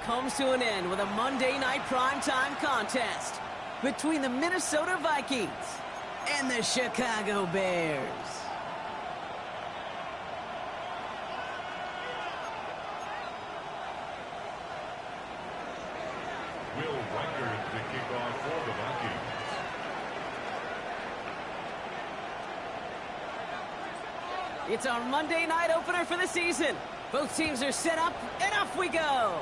comes to an end with a Monday night primetime contest between the Minnesota Vikings and the Chicago Bears. Will Reichert to kick off for the Vikings. It's our Monday night opener for the season. Both teams are set up, and off we go.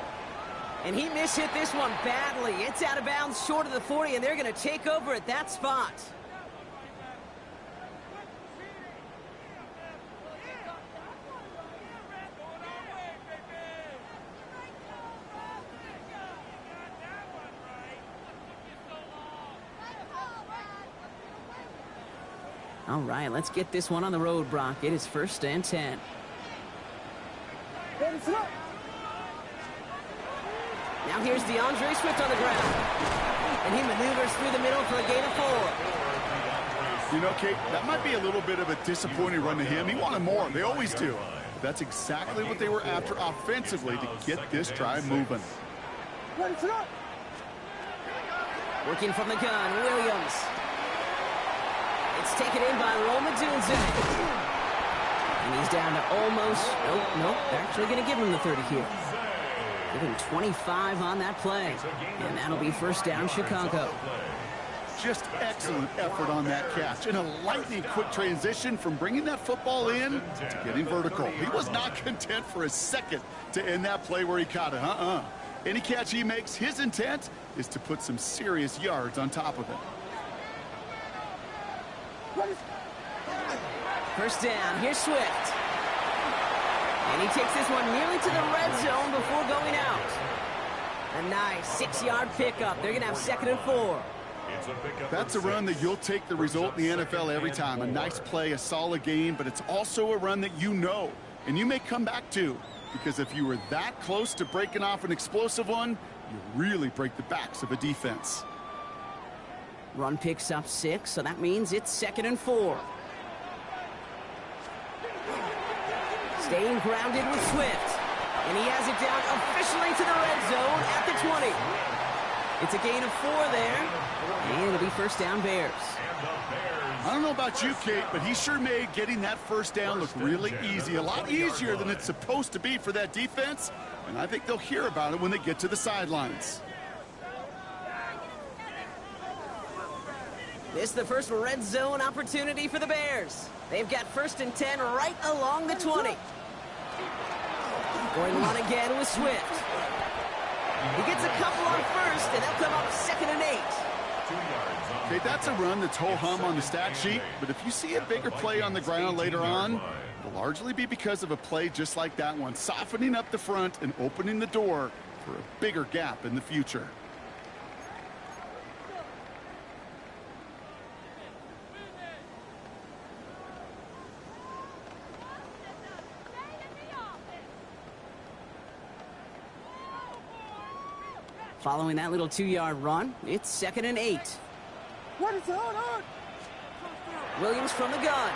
And he mishit this one badly. It's out of bounds short of the 40, and they're going to take over at that spot. All right, let's get this one on the road, Brock. It is 1st and 10. Now here's DeAndre Swift on the ground. And he maneuvers through the middle for a gain of 4. You know, Kate, that might be a little bit of a disappointing run to him. He wanted more. They always do. But that's exactly what they were after offensively to get this drive moving. Working from the gun, Williams. It's taken in by Roma Dunze. And he's down to almost... Nope. They're actually going to give him the 30 here. Give him 25 on that play. And that'll be 1st down, Chicago. Just excellent effort on that catch. And a lightning quick transition from bringing that football in to getting vertical. He was not content for a second to end that play where he caught it. Any catch he makes, his intent is to put some serious yards on top of it. 1st down, here's Swift. And he takes this one nearly to the red zone before going out. A nice 6-yard pickup. They're going to have 2nd and 4. That's a run that you'll take the result in the NFL every time. A nice play, a solid game, but it's also a run that you know, and you may come back to. Because if you were that close to breaking off an explosive one, you really break the backs of a defense. Run picks up 6, so that means it's 2nd and 4. Staying grounded with Swift. And he has it down officially to the red zone at the 20. It's a gain of 4 there. And it'll be 1st down, Bears. I don't know about you, Kate, but he sure made getting that 1st down look really easy. A lot easier than it's supposed to be for that defense. And I think they'll hear about it when they get to the sidelines. This is the first red zone opportunity for the Bears. They've got 1st and 10 right along the 20. Going to run again with Swift. He gets a couple on 1st, and they'll come up 2nd and 8. Okay, that's a run that's ho-hum on the stat sheet, but if you see a bigger play on the ground later on, it'll largely be because of a play just like that one, softening up the front and opening the door for a bigger gap in the future. Following that little 2-yard run, it's 2nd and 8. What is going on? Williams from the gun.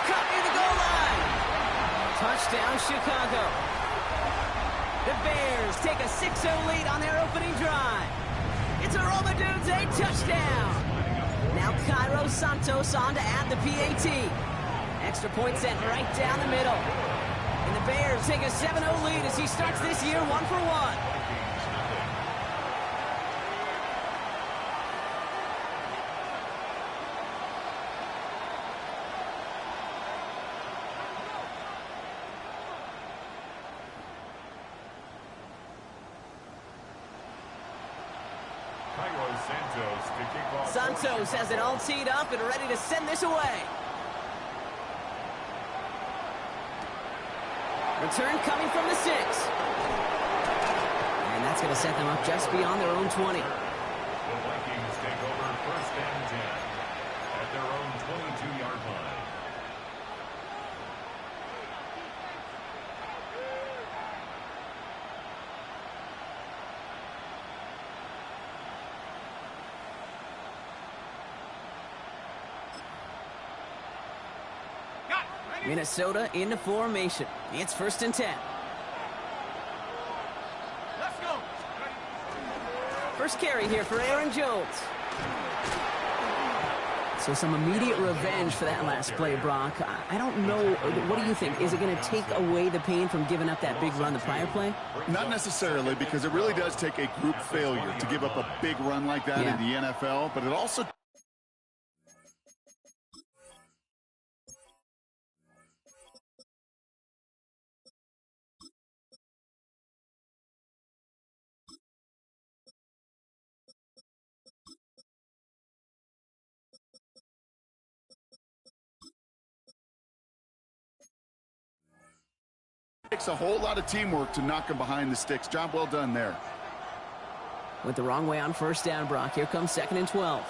Caught near the goal line. Touchdown, Chicago. The Bears take a 6-0 lead on their opening drive. It's a Roma Dunze touchdown. Now Cairo Santos on to add the PAT. Extra point sent right down the middle. And the Bears take a 7-0 lead as he starts this year 1-for-1. Santos has it all teed up and ready to send this away. Return coming from the 6. And that's going to set them up just beyond their own 20. The Vikings take over 1st and 10 at their own 22-yard line. Minnesota into formation. It's 1st and 10. First carry here for Aaron Jones. So some immediate revenge for that last play, Brock. I don't know. What do you think? Is it going to take away the pain from giving up that big run the prior play? Not necessarily, because it really does take a group failure to give up a big run like that in the NFL, but it also takes a whole lot of teamwork to knock him behind the sticks. Job well done there. Went the wrong way on first down, Brock. Here comes 2nd and 12.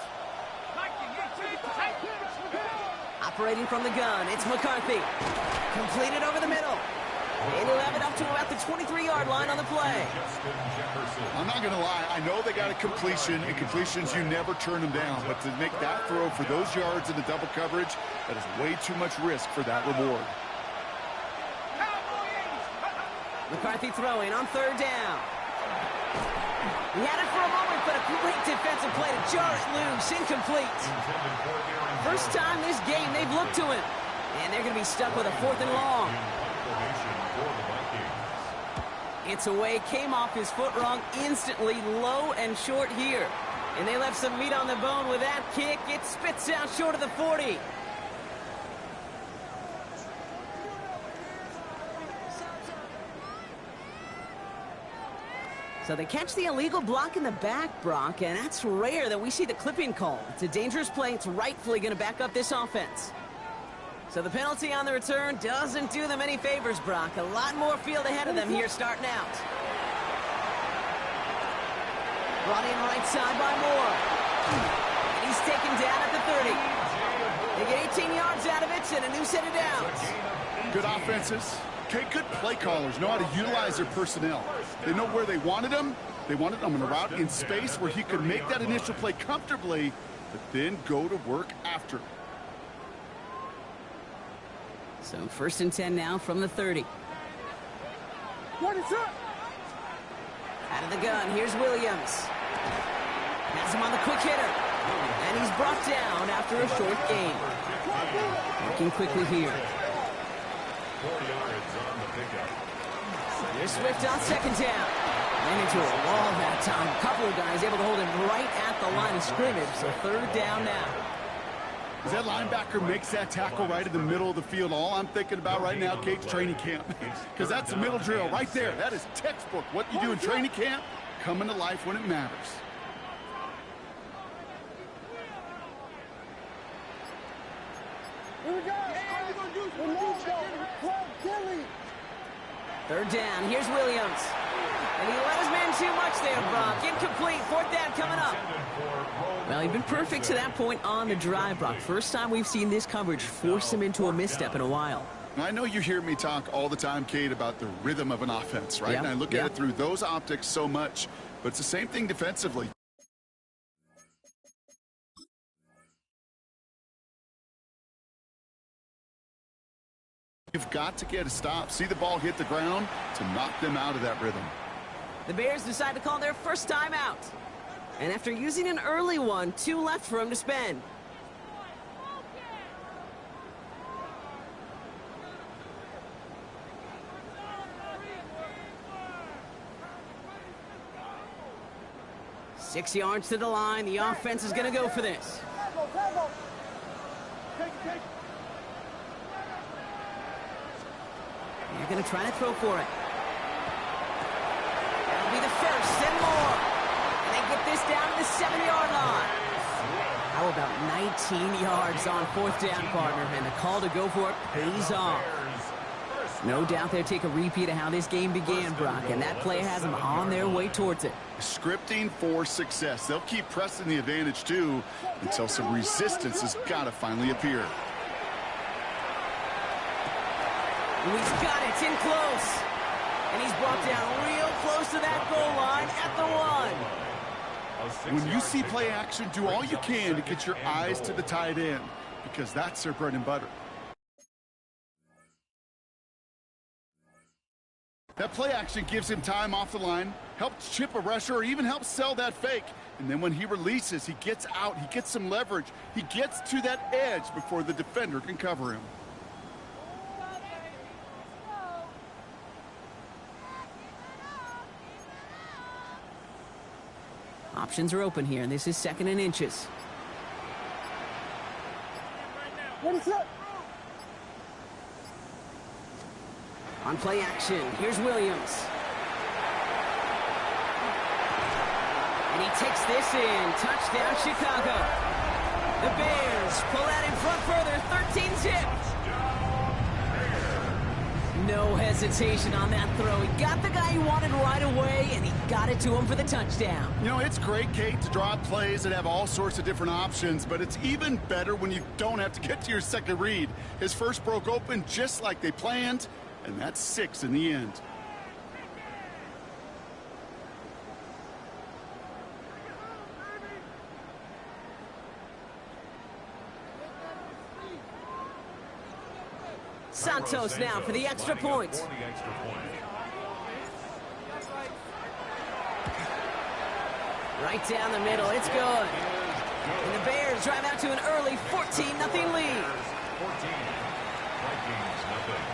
Operating from the gun, it's McCarthy. Completed over the middle. And he'll have it up to about the 23-yard line on the play. I'm not going to lie. I know they got a completion, and completions, you never turn them down. But to make that throw for those yards in the double coverage, that is way too much risk for that reward. McCarthy throwing on 3rd down. He had it for a moment, but a great defensive play to jar it loose. Incomplete. First time this game they've looked to him. And they're going to be stuck with a 4th and long. It's away. Came off his foot wrong instantly. Low and short here. And they left some meat on the bone with that kick. It spits out short of the 40. So they catch the illegal block in the back, Brock, and that's rare that we see the clipping call. It's a dangerous play. It's rightfully going to back up this offense. So the penalty on the return doesn't do them any favors, Brock. A lot more field ahead of them here starting out. Brought in right side by Moore. And he's taken down at the 30. They get 18 yards out of it and a new set of downs. Good offenses. Okay, good play callers know how to utilize their personnel. They know where they wanted him. They wanted him on a route in space where he could make that initial play comfortably, but then go to work after. So 1st and 10 now from the 30. What is up? Out of the gun, here's Williams. Has him on the quick hitter. And he's brought down after a short gain. Working quickly here. 4 yards on the pickup. Here's Swift on 2nd down. Ran into a wall that time. A couple of guys able to hold him right at the line of scrimmage. So 3rd down now. As that linebacker makes that tackle right in the middle of the field, all I'm thinking about right now, Kate's training camp. Because that's the middle drill right there. That is textbook. What you do in training camp, coming to life when it matters. Here we go. 3rd down, here's Williams. And he let his man too much there, Brock. Incomplete, 4th down coming up. Well, he's been perfect to that point on the drive, Brock. First time we've seen this coverage force him into a misstep in a while. I know you hear me talk all the time, Kate, about the rhythm of an offense, right? And I look at it through those optics so much, but it's the same thing defensively. You've got to get a stop, see the ball hit the ground to knock them out of that rhythm. The Bears decide to call their first time out. And after using an early one, 2 left for him to spend. Six yards to the line. The offense is going to go for this. They're going to try to throw for it. That'll be the first and more. And they get this down to the 7-yard line. How about 19 yards on 4th down, partner? And the call to go for it pays off. No doubt they'll take a repeat of how this game began, Brock, and that play has them on their way towards it. Scripting for success. They'll keep pressing the advantage, too, until some resistance has got to finally appear. He's got it. It's in close. And he's brought down real close to that goal line at the 1. When you see play action, do all you can to get your eyes to the tight end, because that's their bread and butter. That play action gives him time off the line, helps chip a rusher, or even helps sell that fake. And then when he releases, he gets out, he gets some leverage. He gets to that edge before the defender can cover him. Options are open here, and this is 2nd and inches. What is it? On play action, here's Williams. And he takes this in. Touchdown, Chicago. The Bears pull out in front further, 13-zip. No hesitation on that throw. He got the guy he wanted right away, and he got it to him for the touchdown. You know, it's great, Kate, to draw plays that have all sorts of different options, but it's even better when you don't have to get to your second read. His first broke open just like they planned, and that's 6 in the end. Santos now for the extra point. Right down the middle, it's good. And the Bears drive out to an early 14-0 lead. 14. Vikings nothing.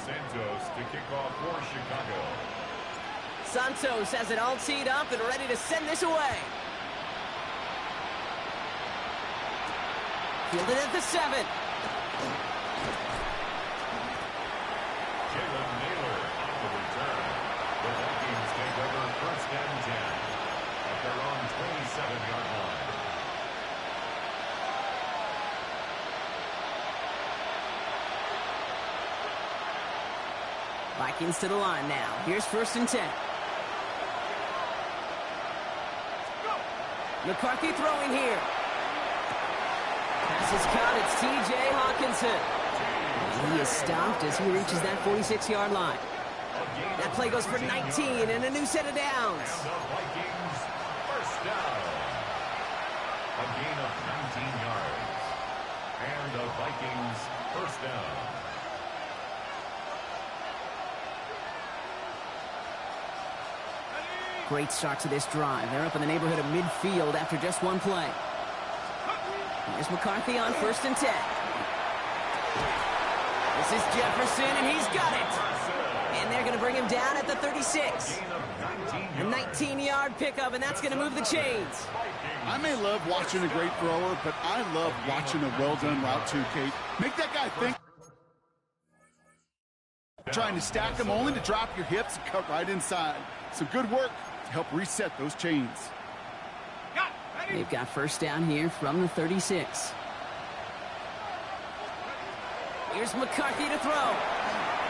Santos to kick off for Chicago. Santos has it all teed up and ready to send this away. Fielded at the 7. Jalen Naylor on the return. The Vikings take over 1st and 10 at their own 27-yard line. Vikings to the line now. Here's 1st and 10. McCarthy throwing here. Pass is caught. It's T.J. Hawkinson. And he is stopped as he reaches that 46-yard line. That play goes for 19 and a new set of downs. And the Vikings first down. A gain of 19 yards. And the Vikings first down. Great start to this drive. They're up in the neighborhood of midfield after just one play. Here's McCarthy on 1st and 10. This is Jefferson, and he's got it. And they're going to bring him down at the 36. A 19-yard pickup, and that's going to move the chains. I may love watching a great thrower, but I love watching a well-done route too, Kate. Make that guy think. Trying to stack them only to drop your hips and cut right inside. Some good work to help reset those chains. They've got 1st down here from the 36. Here's McCarthy to throw.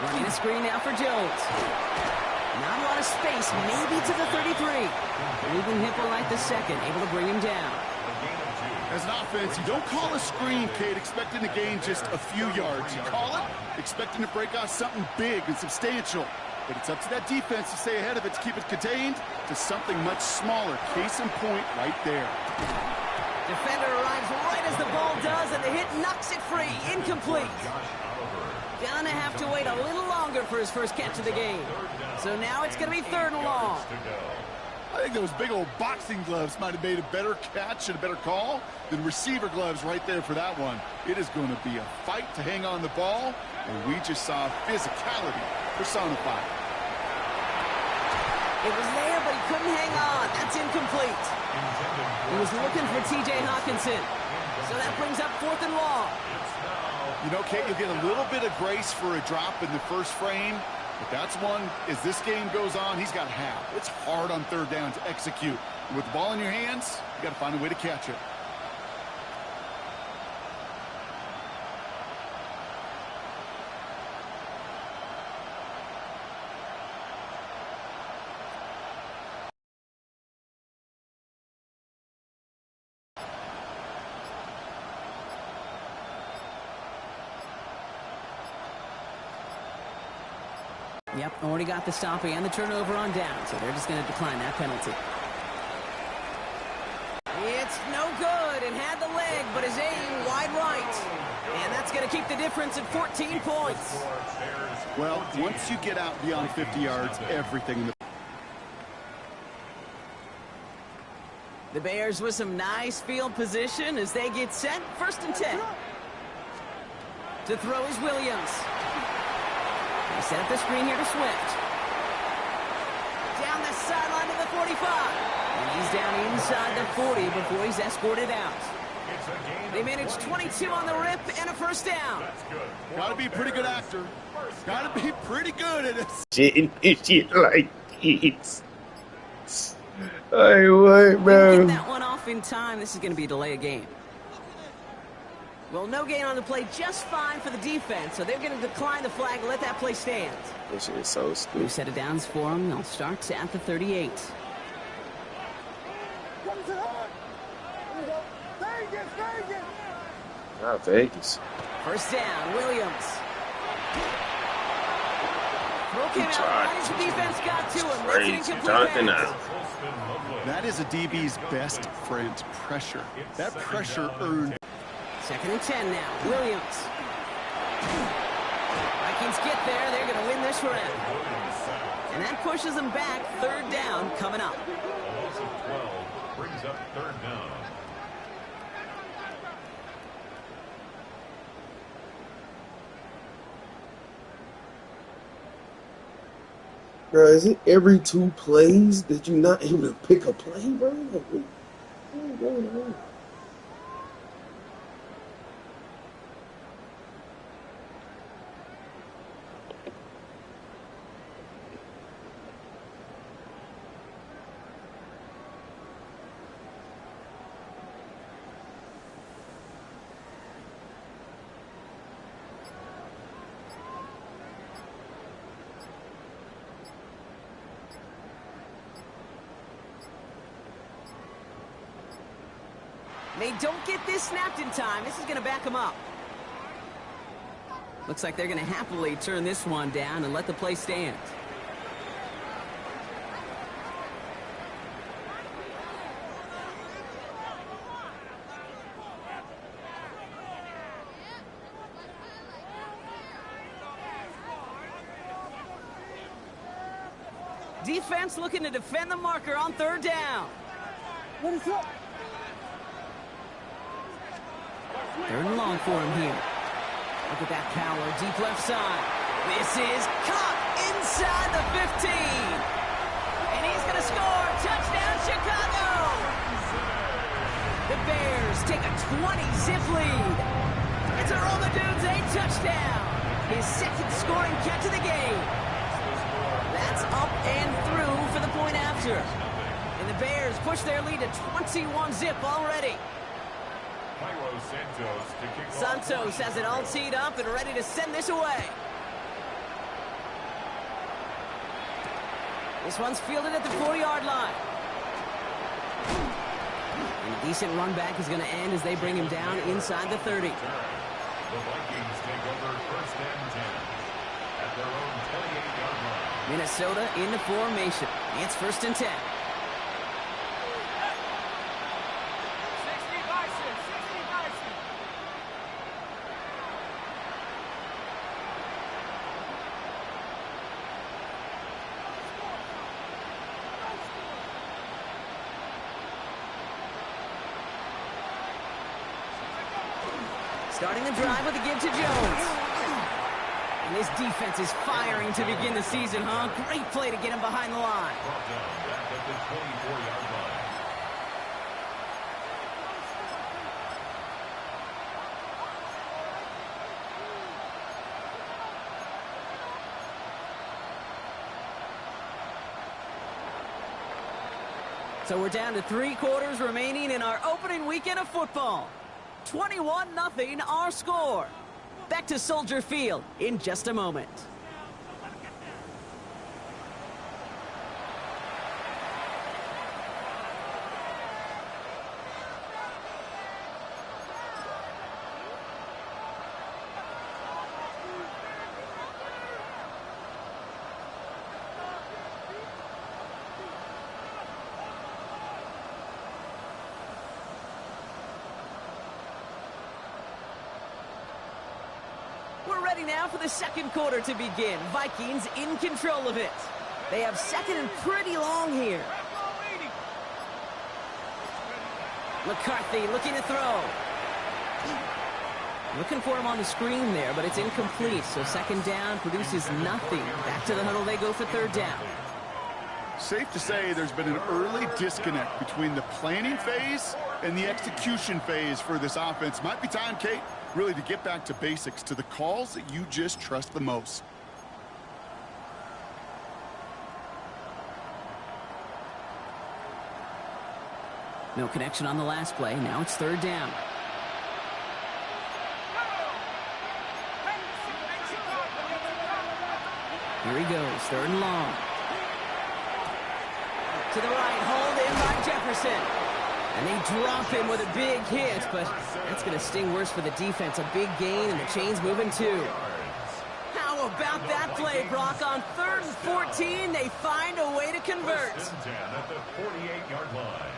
Running a screen now for Jones. Not a lot of space, maybe to the 33. Leaving Hippolyte the 2nd, able to bring him down. As an offense, you don't call a screen, Kate, expecting to gain just a few yards. You call it expecting to break out something big and substantial. But it's up to that defense to stay ahead of it, to keep it contained to something much smaller. Case in point right there. Defender arrives right as the ball does, and the hit knocks it free. Incomplete. Gonna have to wait a little longer for his first catch of the game. So now it's going to be 3rd and long. I think those big old boxing gloves might have made a better catch and a better call than receiver gloves right there for that one. It is going to be a fight to hang on the ball, and we just saw physicality personified. It was there, but he couldn't hang on. That's incomplete. He was looking for T.J. Hawkinson. So that brings up 4th and long. You know, Kate, you'll get a little bit of grace for a drop in the first frame, but that's one, as this game goes on, he's got to have. It's hard on 3rd down to execute. And with the ball in your hands, you got to find a way to catch it. Yep, already got the stop and the turnover on down, so they're just going to decline that penalty. It's no good, and had the leg, but his aim wide right. And that's going to keep the difference at 14 points. Well, once you get out beyond 50 yards, everything in the Bears with some nice field position as they get set. 1st and 10. To throw is Williams. They set up the screen here to Swift. Down the sideline to the 45. And he's down inside the 40 before he's escorted out. They managed 22 on the rip and a 1st down. Gotta be a pretty good actor. Gotta be pretty good at it. Shit like this. Hey, wait, bro. Get that one off in time. This is going to be a delay of game. Well, no gain on the play, just fine for the defense, so they're going to decline the flag and let that play stand. This shit is so New stupid. set of downs for them. They'll start at the 38. Not Vegas. 1st down, Williams. Throw came out tried. right as the defense got to him. That's an Crazy. incomplete Dunking pass. out. That is a DB's best friend, pressure. That pressure earned. 2nd and 10 now, Williams. Vikings get there. They're going to win this round. And that pushes them back. 3rd down coming up. A loss of 12 brings up 3rd down. Bro, is it every 2 plays that you're not able to pick a play, bro? Like, what's going on? They don't get this snapped in time. This is going to back them up. Looks like they're going to happily turn this one down and let the play stand. Defense looking to defend the marker on 3rd down. What is up? 3rd and long for him here. Look at that power, deep left side. This is caught inside the 15. And he's going to score. Touchdown, Chicago. The Bears take a 20-zip lead. It's a Romadudes 8 touchdown. His 2nd scoring catch of the game. That's up and through for the point after. And the Bears push their lead to 21-zip already. Santos has it all teed up and ready to send this away. This one's fielded at the 4-yard line. And a decent run back is going to end as they bring him down inside the 30. The Vikings take over 1st and 10 at their own 28-yard line. Minnesota in the formation. It's 1st and 10. Starting the drive with a give to Jones. And this defense is firing to begin the season, huh? Great play to get him behind the line. Brought down back at the 24-yard line. So we're down to 3 quarters remaining in our opening weekend of football. 21-0 our score. Back to Soldier Field in just a moment. We're ready now for the second quarter to begin. Vikings in control of it. They have second and pretty long here. McCarthy looking to throw. Looking for him on the screen there, but it's incomplete. So second down produces nothing. Back to the huddle they go for third down. Safe to say there's been an early disconnect between the planning phase and the execution phase for this offense. Might be time, Kate, really to get back to basics, to the calls that you just trust the most. No connection on the last play. Now it's third down. Here he goes, third and long. To the right, hauled in by Jefferson. And they drop him with a big hit, but that's going to sting worse for the defense. A big gain, and the chain's moving too. How about that play, Brock? On 3rd and 14, they find a way to convert. First and 10 at the 48-yard line.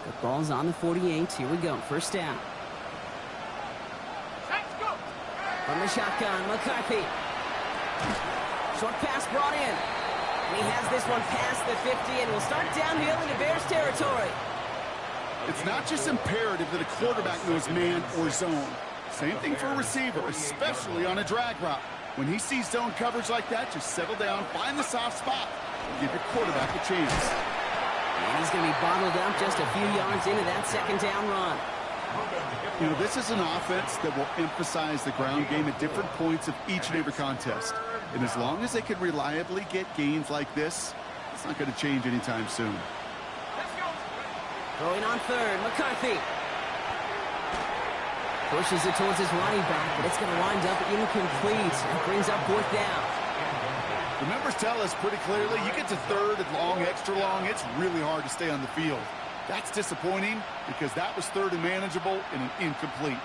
The ball's on the 48. Here we go. First down. From the shotgun, McCarthy. Short pass brought in. And he has this one past the 50 and will start downhill into Bears territory. It's not just imperative that a quarterback knows man or zone. Same thing for a receiver, especially on a drag route. When he sees zone coverage like that, just settle down, find the soft spot, and give your quarterback a chance. And he's going to be bottled up just a few yards into that second down run. You know, this is an offense that will emphasize the ground game at different points of each and every contest. And as long as they can reliably get gains like this, it's not going to change anytime soon. Throwing on third, McCarthy. Pushes it towards his running back, but it's going to wind up incomplete. And brings up fourth down. The numbers tell us pretty clearly, you get to third and long, extra long, it's really hard to stay on the field. That's disappointing because that was third and manageable and an incomplete.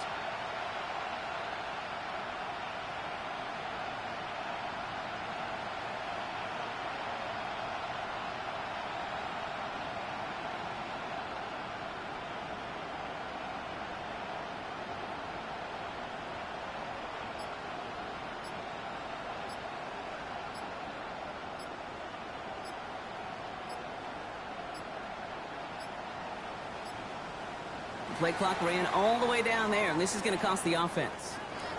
Play clock ran all the way down there, and this is going to cost the offense.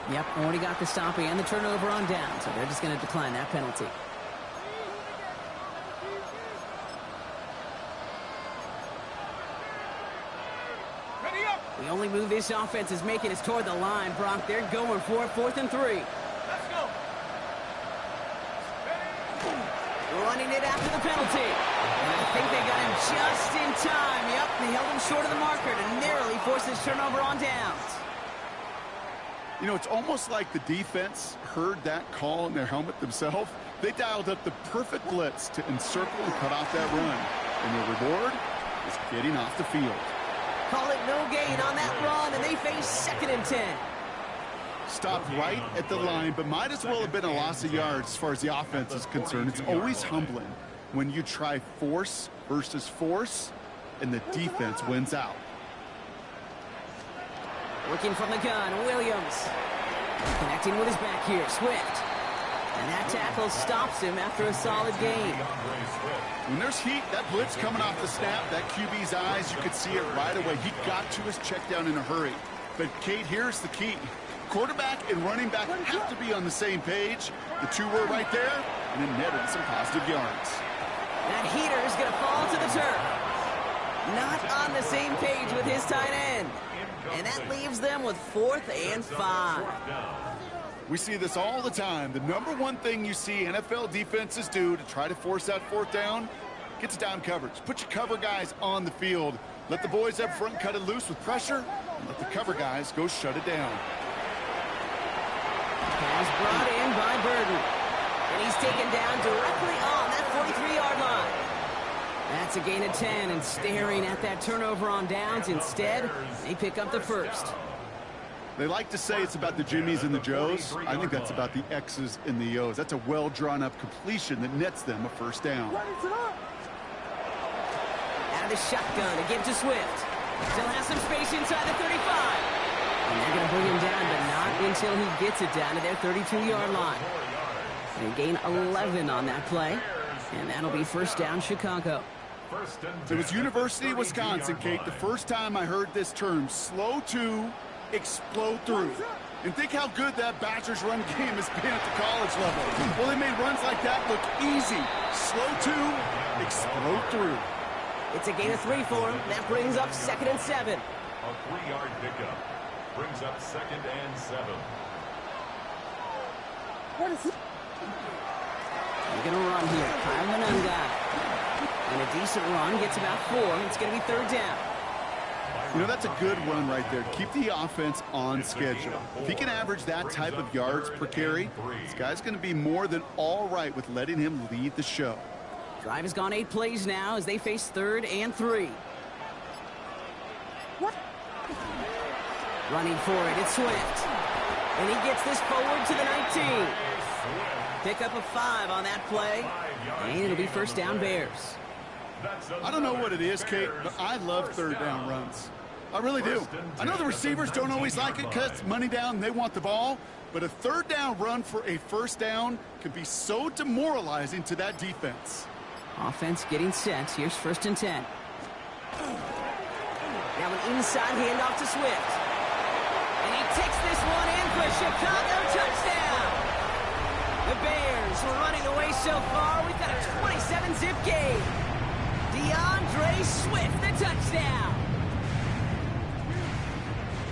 Yep, already got the stop and the turnover on down, so they're just going to decline that penalty. Ready up. The only move this offense is making is toward the line, Brock. They're going for it, 4th and 3. Let's go. Running it after the penalty. And I think they got him just in time. Yep, they held him short of the marker to narrowly force his turnover on downs. You know, it's almost like the defense heard that call in their helmet themselves. They dialed up the perfect blitz to encircle and cut off that run. And the reward is getting off the field. Call it no gain on that run, and they face 2nd and 10. Stopped right at the line, but might as well have been a loss of yards as far as the offense is concerned. It's always humbling when you try force versus force, and the defense wins out. Working from the gun, Williams. Connecting with his back here, Swift. And that tackle stops him after a solid gain. When there's heat, that blitz coming off the snap, that QB's eyes, you could see it right away. He got to his check down in a hurry. But, Kate, here's the key. Quarterback and running back have to be on the same page. The two were right there, and it netted some positive yards. That heater is going to fall to the turf. Not on the same page with his tight end. And that leaves them with 4th and 5. We see this all the time. The number one thing you see NFL defenses do to try to force that 4th down, get to down coverage. Put your cover guys on the field. Let the boys up front cut it loose with pressure, and let the cover guys go shut it down. Pass brought in by Burden. And he's taken down directly on that 43-yard line. That's a gain of 10, and staring at that turnover on downs instead, they pick up the first. They like to say it's about the Jimmies and the Joes. I think that's about the X's and the O's. That's a well-drawn-up completion that nets them a first down. Out of the shotgun, a give to Swift. Still has some space inside the 35. And they're going to bring him down, but not until he gets it down to their 32-yard line. They gain 11 on that play, and that'll be first down Chicago. It was University of Wisconsin, Kate, the first time I heard this term, slow to explode through. And think how good that Badgers run game has been at the college level. Well, they made runs like that look easy. Slow to explode through. It's a gain of 3 for him. That brings up 2nd and 7. A 3-yard pickup brings up 2nd and 7. What is it? They're going to run here. Kyle Manunga. And a decent run gets about 4. It's going to be 3rd down. You know, that's a good run right there. Keep the offense on schedule. If he can average that type of yards per carry, this guy's going to be more than all right with letting him lead the show. Drive has gone 8 plays now as they face 3rd and 3. What? Running for it, it's Swift. And he gets this forward to the 19. Pick up a 5 on that play. And it'll be first down Bears. I don't know what it is, Kate, but I love 3rd down runs. I really do. I know the receivers don't always like it because money down, they want the ball. But a 3rd down run for a first down can be so demoralizing to that defense. Offense getting set. Here's 1st and 10. Now an inside handoff to Swift. And he takes this one in for a Chicago touchdown. The Bears were running away so far. We've got a 27-zip game. DeAndre Swift, the touchdown.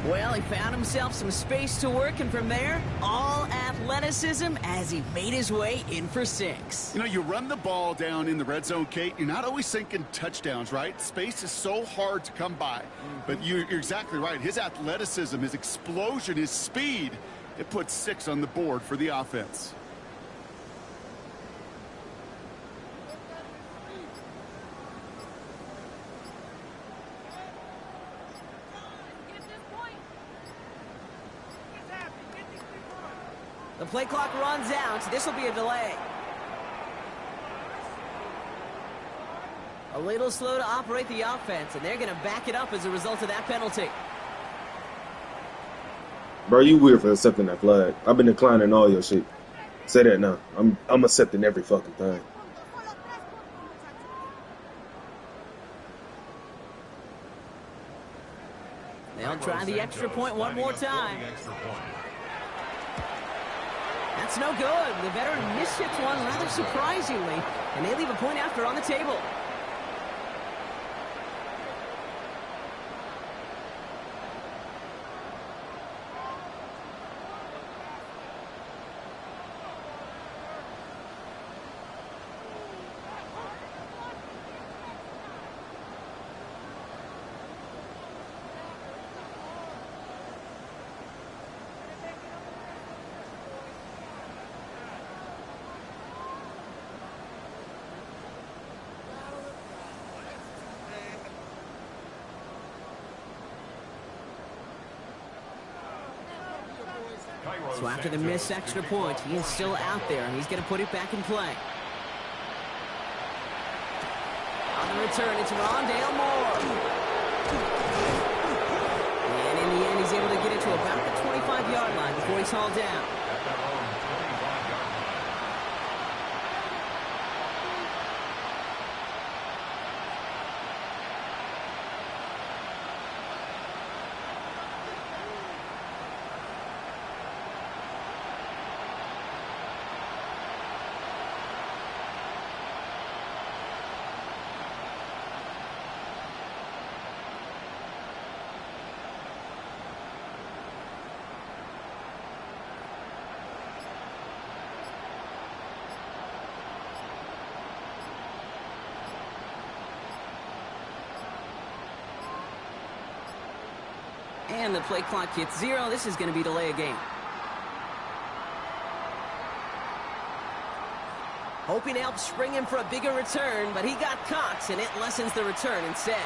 Well, he found himself some space to work, and from there, all athleticism as he made his way in for 6. You know, you run the ball down in the red zone, Kate, you're not always thinking touchdowns, right? Space is so hard to come by. But you're exactly right. His athleticism, his explosion, his speed, it puts 6 on the board for the offense. The play clock runs out. This will be a delay. A little slow to operate the offense, and they're going to back it up as a result of that penalty. Bro, you weird for accepting that flag. I've been declining all your shit. Say that now. I'm accepting every fucking thing. They'll try the extra point one more time. That's no good. The veteran mishits one rather surprisingly, and they leave a point after on the table. So after the missed extra point, he is still out there, and he's going to put it back in play. On the return, it's Rondale Moore. And in the end, he's able to get it to about the 25-yard line before he's hauled down. And the play clock hits 0. This is going to be delay a game. Hoping to help spring him for a bigger return, but he got caught, and it lessens the return instead.